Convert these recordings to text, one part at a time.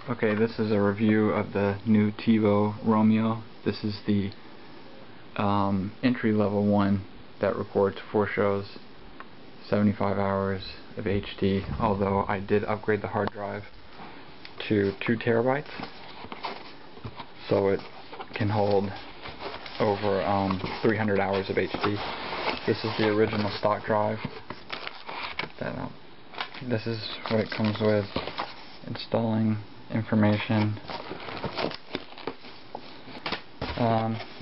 Okay, this is a review of the new Tivo Roamio. This is the entry-level one that records 4 shows, 75 hours of HD, although I did upgrade the hard drive to 2 terabytes, so it can hold over 300 hours of HD. This is the original stock drive. Put that up. This is what it comes with. Installing information.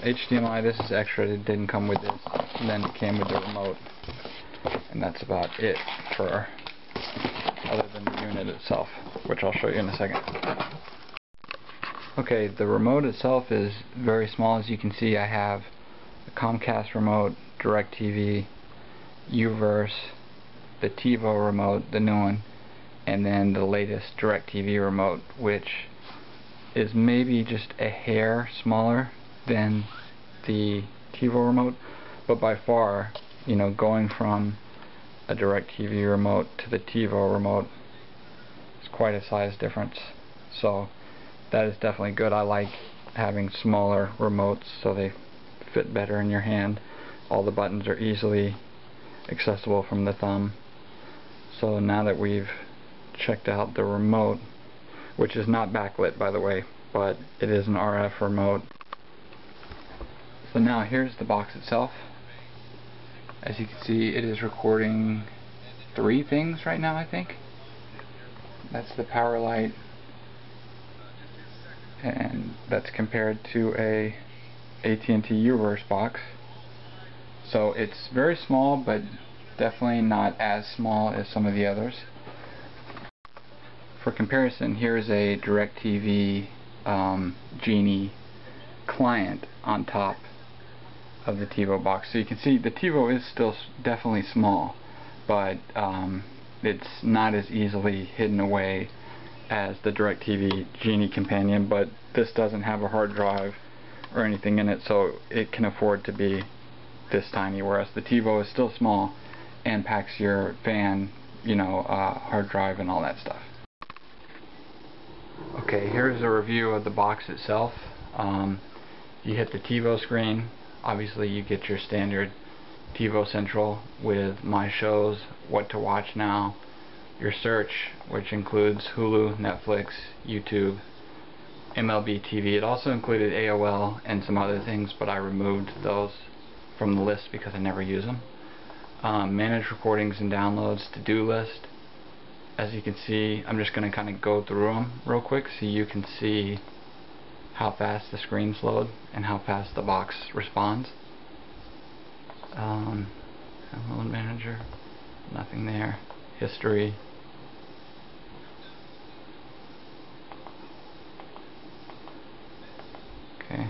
HDMI, this is extra, it didn't come with this, and then it came with the remote, and that's about it for other than the unit itself, which I'll show you in a second. Okay, the remote itself is very small. As you can see, I have a Comcast remote, DirecTV, Uverse, the Tivo remote, the new one, and then the latest DirecTV remote, which is maybe just a hair smaller than the Tivo remote, but by far, you know, going from a DirecTV remote to the Tivo remote is quite a size difference. So that is definitely good. I like having smaller remotes so they fit better in your hand. All the buttons are easily accessible from the thumb. So now that we've checked out the remote, which is not backlit by the way, but it is an RF remote. So now here's the box itself. As you can see, it is recording 3 things right now, I think. That's the power light, and that's compared to a AT&T Uverse box. So it's very small, but definitely not as small as some of the others. For comparison, here's a DirecTV Genie client on top of the Tivo box. So you can see the Tivo is still definitely small, but it's not as easily hidden away as the DirecTV Genie companion, but this doesn't have a hard drive or anything in it, so it can afford to be this tiny, whereas the Tivo is still small and packs your fan, you know, hard drive and all that stuff. Okay, here's a review of the box itself. You hit the Tivo screen. Obviously you get your standard Tivo Central with My Shows, What to Watch Now, your search, which includes Hulu, Netflix, YouTube, MLB TV. It also included AOL and some other things, but I removed those from the list because I never use them. Manage recordings and downloads, to-do list. As you can see, I'm just going to kind of go through them real quick so you can see how fast the screens load and how fast the box responds. Download manager, nothing there. History. Okay.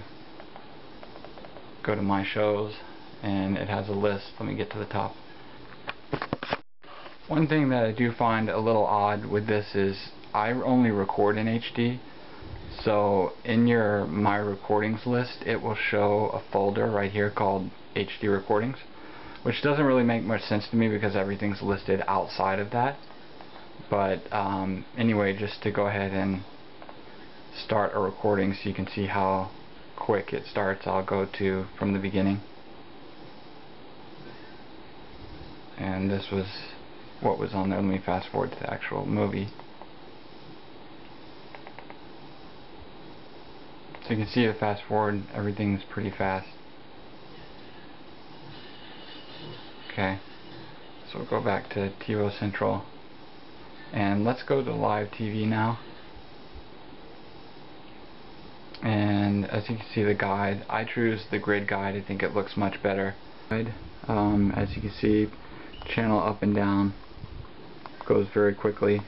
Go to My Shows, and it has a list. Let me get to the top. One thing that I do find a little odd with this is I only record in HD, so in your My Recordings list it will show a folder right here called HD Recordings, which doesn't really make much sense to me because everything's listed outside of that. But anyway, just to go ahead and start a recording so you can see how quick it starts, I'll go to from the beginning. And this was what was on there. Let me fast forward to the actual movie. So you can see the fast forward, everything's pretty fast. Okay, so we'll go back to Tivo Central, and let's go to live TV now. And as you can see the guide, I choose the grid guide. I think it looks much better. As you can see, channel up and down goes very quickly.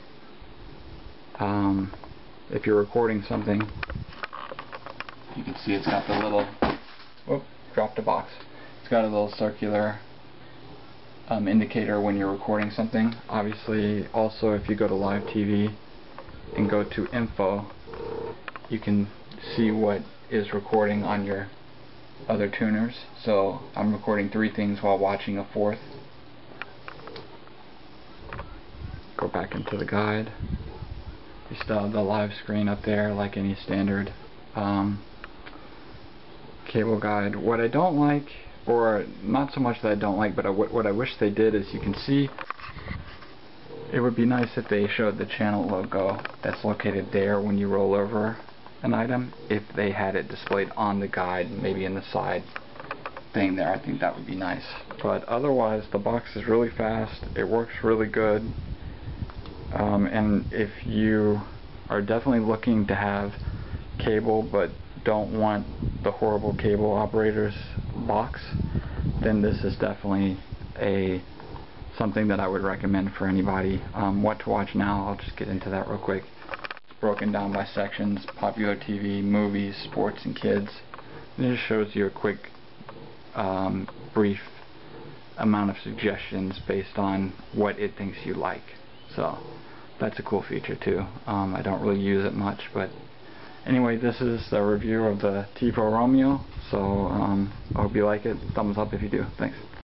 If you're recording something, you can see it's got the little, whoop, dropped a box. It's got a little circular indicator when you're recording something. Obviously, also if you go to live TV and go to info, you can see what is recording on your other tuners. So I'm recording 3 things while watching a 4th. Go back into the guide. You still have the live screen up there like any standard cable guide. What I don't like, or not so much that I don't like, but what I wish they did is, you can see, it would be nice if they showed the channel logo that's located there when you roll over an item, if they had it displayed on the guide, maybe in the side thing there. I think that would be nice. But otherwise, the box is really fast, it works really good, and if you are definitely looking to have cable but don't want the horrible cable operator's box, then this is definitely something that I would recommend for anybody. What to watch now, I'll just get into that real quick. It's broken down by sections: popular TV, movies, sports, and kids. And it just shows you a quick, brief amount of suggestions based on what it thinks you like. So that's a cool feature too. I don't really use it much, but anyway, this is the review of the Tivo Roamio. So I hope you like it. Thumbs up if you do. Thanks.